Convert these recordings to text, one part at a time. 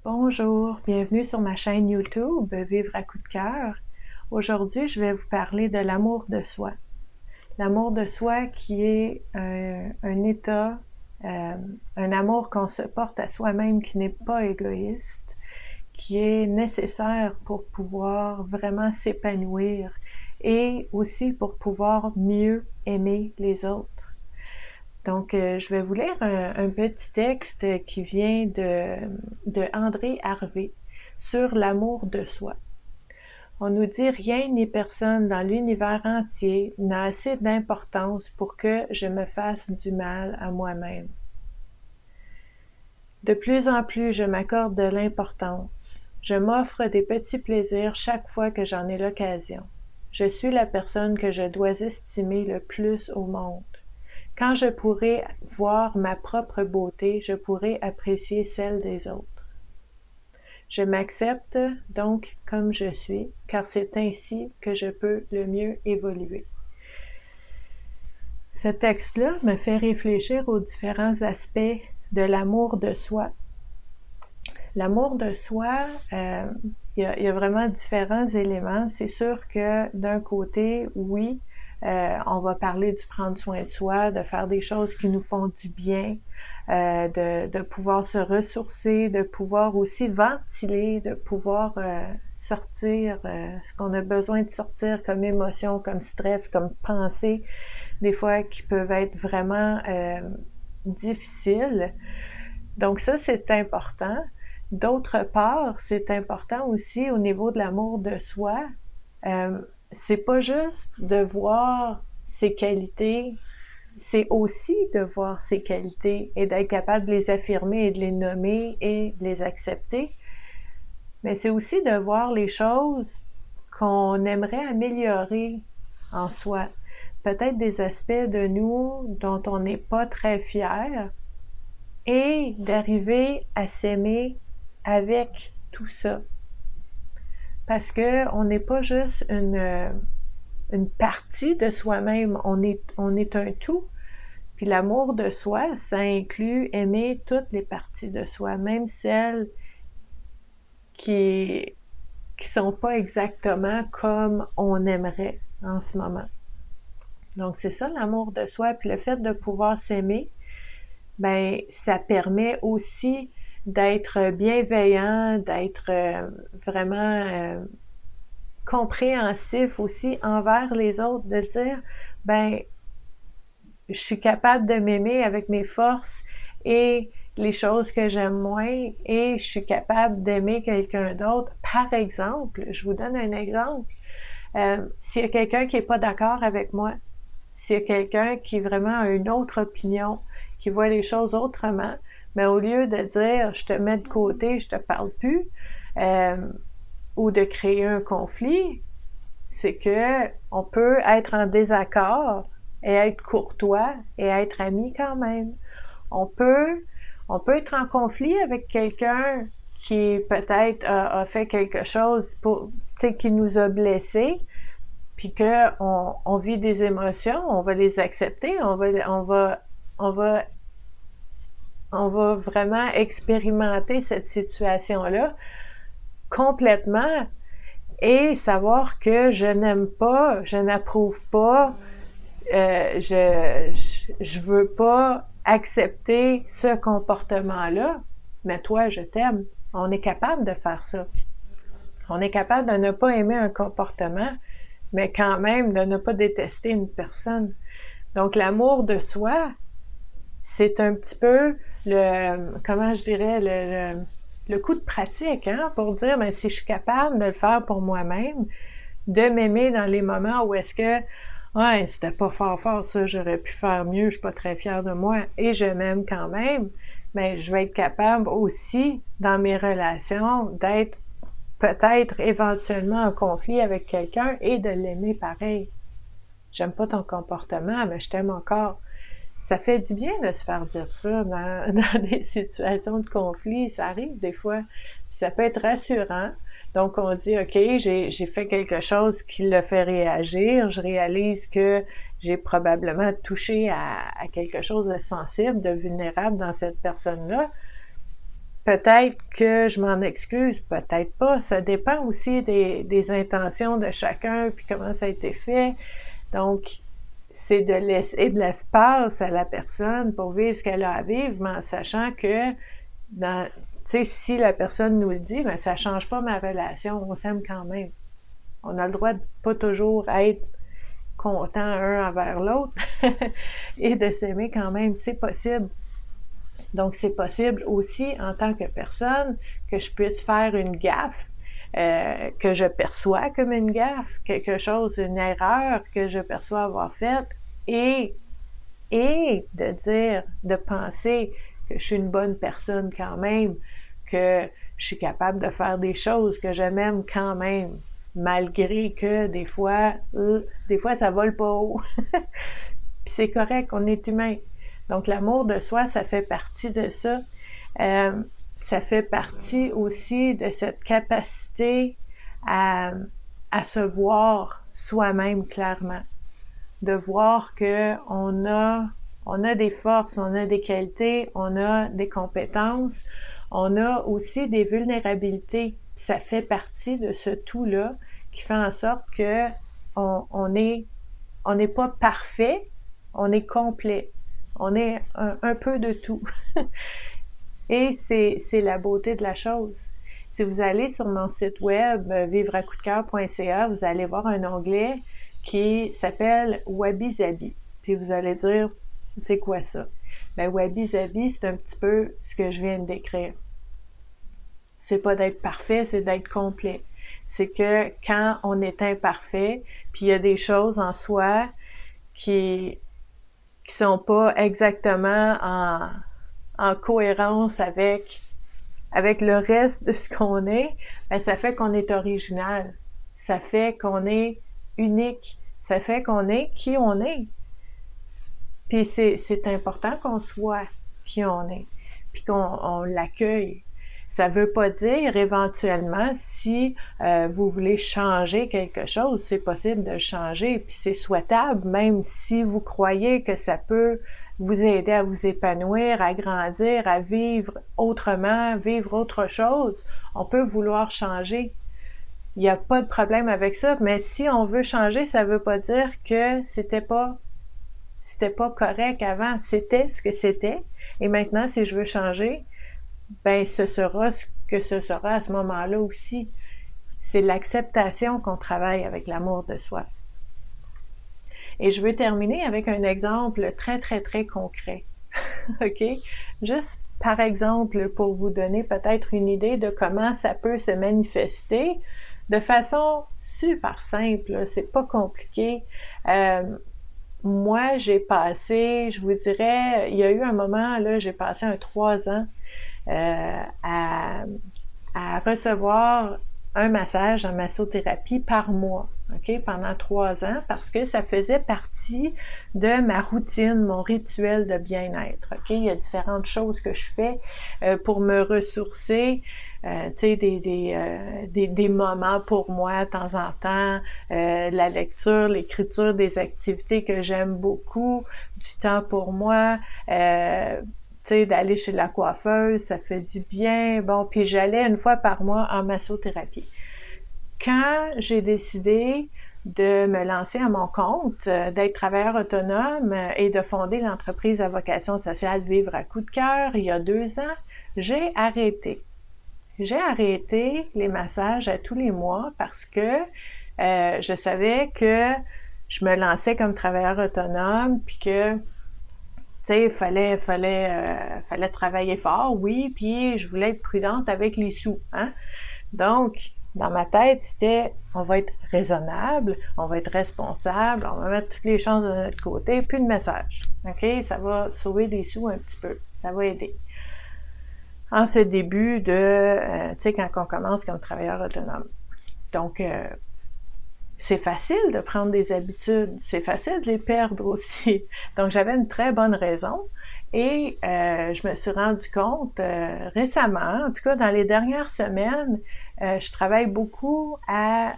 Bonjour, bienvenue sur ma chaîne YouTube Vivre à coup de cœur. Aujourd'hui, je vais vous parler de l'amour de soi. L'amour de soi qui est un état, un amour qu'on se porte à soi-même qui n'est pas égoïste, qui est nécessaire pour pouvoir vraiment s'épanouir et aussi pour pouvoir mieux aimer les autres. Donc, je vais vous lire un petit texte qui vient de André Harvey sur l'amour de soi. On nous dit « Rien ni personne dans l'univers entier n'a assez d'importance pour que je me fasse du mal à moi-même. De plus en plus, je m'accorde de l'importance. Je m'offre des petits plaisirs chaque fois que j'en ai l'occasion. Je suis la personne que je dois estimer le plus au monde. Quand je pourrai voir ma propre beauté, je pourrai apprécier celle des autres. Je m'accepte donc comme je suis, car c'est ainsi que je peux le mieux évoluer. » Ce texte-là me fait réfléchir aux différents aspects de l'amour de soi. L'amour de soi, il y a vraiment différents éléments. C'est sûr que d'un côté, oui, on va parler du prendre soin de soi, de faire des choses qui nous font du bien, de pouvoir se ressourcer, de pouvoir aussi ventiler, de pouvoir sortir ce qu'on a besoin de sortir comme émotion, comme stress, comme pensée, des fois qui peuvent être vraiment difficiles. Donc ça, c'est important. D'autre part, c'est important aussi au niveau de l'amour de soi. C'est pas juste de voir ses qualités, c'est aussi de voir ses qualités et d'être capable de les affirmer et de les nommer et de les accepter. Mais c'est aussi de voir les choses qu'on aimerait améliorer en soi. Peut-être des aspects de nous dont on n'est pas très fier et d'arriver à s'aimer avec tout ça. Parce que on n'est pas juste une partie de soi-même, on est un tout. Puis l'amour de soi, ça inclut aimer toutes les parties de soi, même celles qui sont pas exactement comme on aimerait en ce moment. Donc c'est ça l'amour de soi, puis le fait de pouvoir s'aimer, ben ça permet aussi d'être bienveillant, d'être vraiment compréhensif aussi envers les autres, de dire, ben, je suis capable de m'aimer avec mes forces et les choses que j'aime moins et je suis capable d'aimer quelqu'un d'autre. Par exemple, je vous donne un exemple, s'il y a quelqu'un qui n'est pas d'accord avec moi, s'il y a quelqu'un qui vraiment a une autre opinion, qui voit les choses autrement, mais au lieu de dire « je te mets de côté, je te parle plus », ou de créer un conflit, c'est que on peut être en désaccord et être courtois et être amis quand même. On peut être en conflit avec quelqu'un qui peut-être a fait quelque chose qui nous a blessés, puis qu'on vit des émotions, on va les accepter, on va vraiment expérimenter cette situation-là complètement et savoir que je n'aime pas, je n'approuve pas, je veux pas accepter ce comportement-là, mais toi, je t'aime. On est capable de faire ça. On est capable de ne pas aimer un comportement, mais quand même de ne pas détester une personne. Donc, l'amour de soi, c'est un petit peu comment je dirais, le coup de pratique, hein, pour dire, ben, si je suis capable de le faire pour moi-même, de m'aimer dans les moments où est-ce que, ouais, c'était pas fort ça, j'aurais pu faire mieux, je suis pas très fière de moi, et je m'aime quand même, mais je vais être capable aussi, dans mes relations, d'être peut-être éventuellement en conflit avec quelqu'un et de l'aimer pareil. J'aime pas ton comportement, mais je t'aime encore. Ça fait du bien de se faire dire ça dans des situations de conflit. Ça arrive des fois. Ça peut être rassurant. Donc, on dit, OK, j'ai fait quelque chose qui l'a fait réagir. Je réalise que j'ai probablement touché à quelque chose de sensible, de vulnérable dans cette personne-là. peut-être que je m'en excuse, peut-être pas. Ça dépend aussi des intentions de chacun, puis comment ça a été fait. Donc, c'est de laisser de l'espace à la personne pour vivre ce qu'elle a à vivre, mais en sachant que, si la personne nous le dit, ben, ça change pas ma relation, on s'aime quand même. On a le droit de pas toujours être content un envers l'autre et de s'aimer quand même, c'est possible. Donc, c'est possible aussi en tant que personne que je puisse faire une gaffe, que je perçois comme une gaffe, quelque chose, une erreur que je perçois avoir faite, et de dire, de penser que je suis une bonne personne quand même, que je suis capable de faire des choses, que je m'aime quand même, malgré que des fois ça vole pas haut. Puis c'est correct, on est humain. Donc l'amour de soi, ça fait partie de ça. Ça fait partie aussi de cette capacité à se voir soi-même clairement. De voir qu'on a des forces, on a des qualités, on a des compétences, on a aussi des vulnérabilités. Ça fait partie de ce tout-là qui fait en sorte que on n'est pas parfait, on est complet. On est un peu de tout. Et c'est la beauté de la chose. Si vous allez sur mon site web, vivreacoupdecoeur.ca, vous allez voir un onglet qui s'appelle Wabi Sabi. Puis vous allez dire, c'est quoi ça? Ben, Wabi Sabi, c'est un petit peu ce que je viens de décrire. C'est pas d'être parfait, c'est d'être complet. C'est que quand on est imparfait, puis il y a des choses en soi qui sont pas exactement en cohérence avec le reste de ce qu'on est, ben ça fait qu'on est original. Ça fait qu'on est unique. Ça fait qu'on est qui on est. Puis c'est important qu'on soit qui on est. Puis qu'on l'accueille. Ça veut pas dire, éventuellement, si vous voulez changer quelque chose, c'est possible de le changer, puis c'est souhaitable, même si vous croyez que ça peut vous aider à vous épanouir, à grandir, à vivre autrement, vivre autre chose. On peut vouloir changer. Il n'y a pas de problème avec ça, mais si on veut changer, ça veut pas dire que c'était pas correct avant. C'était ce que c'était, et maintenant, si je veux changer, ben ce sera ce que ce sera à ce moment-là aussi. C'est l'acceptation qu'on travaille avec l'amour de soi. Et je veux terminer avec un exemple très, très, très concret. OK? Juste par exemple, pour vous donner peut-être une idée de comment ça peut se manifester de façon super simple, c'est pas compliqué. Moi, j'ai passé, je vous dirais, il y a eu un moment, là, j'ai passé 3 ans à recevoir un massage en massothérapie par mois, OK, pendant 3 ans, parce que ça faisait partie de ma routine, mon rituel de bien-être, OK? Il y a différentes choses que je fais pour me ressourcer, tu sais, des moments pour moi de temps en temps, la lecture, l'écriture, des activités que j'aime beaucoup, du temps pour moi, d'aller chez la coiffeuse, ça fait du bien. Bon, puis j'allais une fois par mois en massothérapie. Quand j'ai décidé de me lancer à mon compte, d'être travailleur autonome et de fonder l'entreprise à vocation sociale Vivre à coup de cœur il y a 2 ans, j'ai arrêté. J'ai arrêté les massages à tous les mois parce que je savais que je me lançais comme travailleur autonome, puis que tu sais, fallait travailler fort, oui, puis je voulais être prudente avec les sous, hein. Donc, dans ma tête, c'était, on va être raisonnable, on va être responsable, on va mettre toutes les chances de notre côté, plus de message, OK? Ça va sauver des sous un petit peu, ça va aider. En ce début de, tu sais, quand on commence comme travailleur autonome. Donc, c'est facile de prendre des habitudes, c'est facile de les perdre aussi. Donc, j'avais une très bonne raison et je me suis rendu compte récemment, en tout cas dans les dernières semaines, je travaille beaucoup à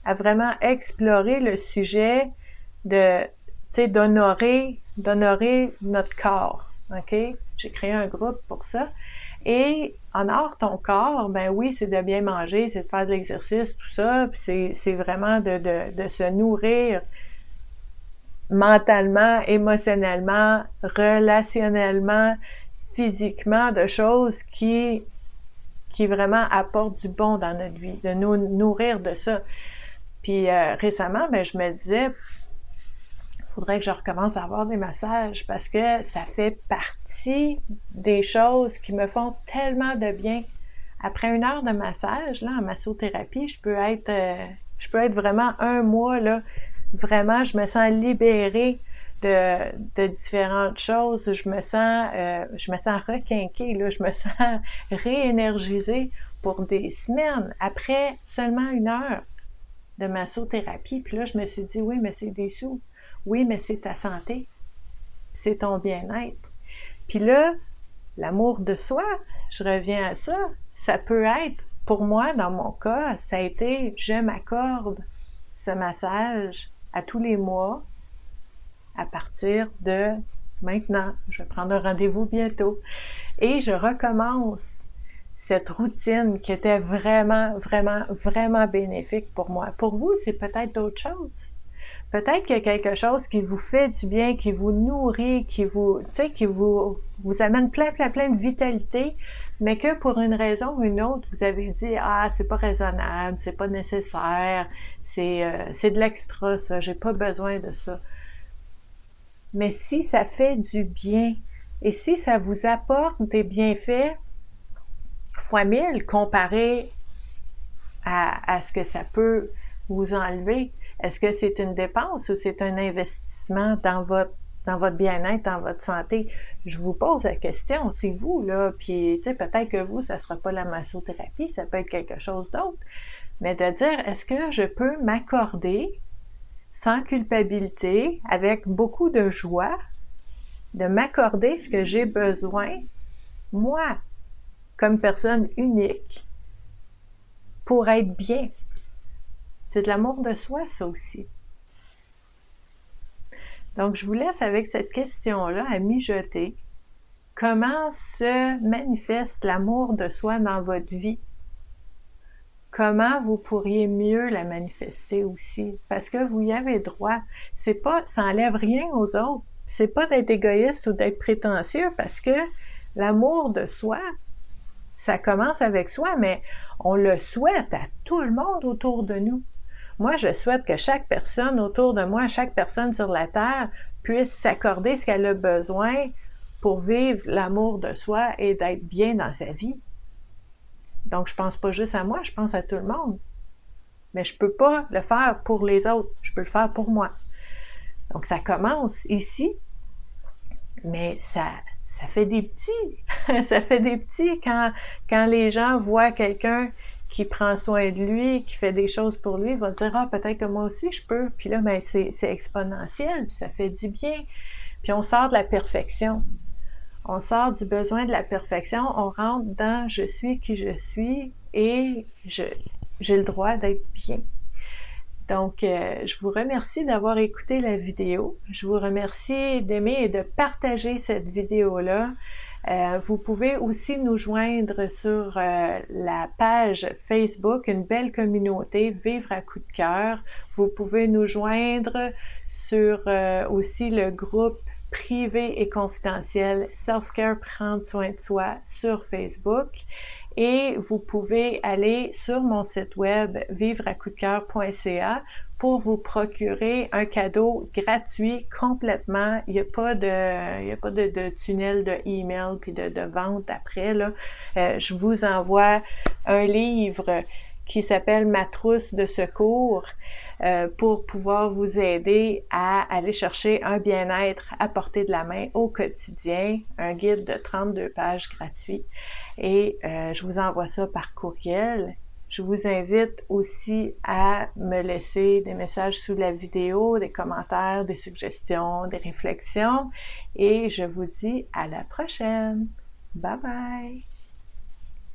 vraiment explorer le sujet de, tu sais, d'honorer notre corps, OK? J'ai créé un groupe pour ça. Et honore ton corps, ben oui, c'est de bien manger, c'est de faire de l'exercice, tout ça, puis c'est vraiment de se nourrir mentalement, émotionnellement, relationnellement, physiquement, de choses qui vraiment apportent du bon dans notre vie, de nous nourrir de ça. Puis récemment, ben, je me disais, il faudrait que je recommence à avoir des massages parce que ça fait partie des choses qui me font tellement de bien. Après 1 heure de massage, là, en massothérapie, je peux être vraiment un mois, là, vraiment, je me sens libérée de différentes choses. Je me sens requinquée, là, je me sens réénergisée pour des semaines après seulement 1 heure de massothérapie. Puis là, je me suis dit, oui, mais c'est des sous. Oui, mais c'est ta santé. C'est ton bien-être. Puis là, l'amour de soi, je reviens à ça. Ça peut être, pour moi, dans mon cas, ça a été, je m'accorde ce massage à tous les mois à partir de maintenant. Je vais prendre un rendez-vous bientôt. Et je recommence cette routine qui était vraiment, vraiment, vraiment bénéfique pour moi. Pour vous, c'est peut-être d'autres choses. Peut-être qu'il y a quelque chose qui vous fait du bien, qui vous nourrit, qui vous amène plein de vitalité, mais que pour une raison ou une autre, vous avez dit, ah, c'est pas raisonnable, c'est pas nécessaire, c'est de l'extra, ça, j'ai pas besoin de ça. Mais si ça fait du bien, et si ça vous apporte des bienfaits fois 1000 comparé à ce que ça peut vous enlever, est-ce que c'est une dépense ou c'est un investissement dans votre bien-être, dans votre santé? Je vous pose la question, c'est vous, là, puis tu sais, peut-être que vous, ça sera pas la massothérapie, ça peut être quelque chose d'autre, mais de dire, est-ce que je peux m'accorder sans culpabilité, avec beaucoup de joie, de m'accorder ce que j'ai besoin, moi, comme personne unique, pour être bien. C'est de l'amour de soi, ça aussi. Donc, je vous laisse avec cette question-là à mijoter. Comment se manifeste l'amour de soi dans votre vie? Comment vous pourriez mieux la manifester aussi? Parce que vous y avez droit. Ça enlève rien aux autres. C'est pas d'être égoïste ou d'être prétentieux parce que l'amour de soi, ça commence avec soi, mais on le souhaite à tout le monde autour de nous. Moi, je souhaite que chaque personne autour de moi, chaque personne sur la Terre puisse s'accorder ce qu'elle a besoin pour vivre l'amour de soi et d'être bien dans sa vie. Donc, je pense pas juste à moi, je pense à tout le monde. Mais je peux pas le faire pour les autres, je peux le faire pour moi. Donc, ça commence ici, mais ça fait des petits. Ça fait des petits quand les gens voient quelqu'un qui prend soin de lui, qui fait des choses pour lui, va dire, ah, peut-être que moi aussi je peux. Puis là, ben, c'est exponentiel, puis ça fait du bien. Puis on sort de la perfection. On sort du besoin de la perfection, on rentre dans je suis qui je suis et j'ai le droit d'être bien. Donc, je vous remercie d'avoir écouté la vidéo. Je vous remercie d'aimer et de partager cette vidéo-là. Vous pouvez aussi nous joindre sur la page Facebook, une belle communauté, Vivre à coup de cœur. Vous pouvez nous joindre sur aussi le groupe privé et confidentiel Self-Care Prendre soin de soi sur Facebook. Et vous pouvez aller sur mon site web vivreacoupdecoeur.ca pour vous procurer un cadeau gratuit complètement. Il n'y a pas de tunnel de email puis de vente après, là. Je vous envoie un livre qui s'appelle Ma trousse de secours pour pouvoir vous aider à aller chercher un bien-être à portée de la main au quotidien, un guide de 32 pages gratuit. Et je vous envoie ça par courriel. Je vous invite aussi à me laisser des messages sous la vidéo, des commentaires, des suggestions, des réflexions. Et je vous dis à la prochaine. Bye bye!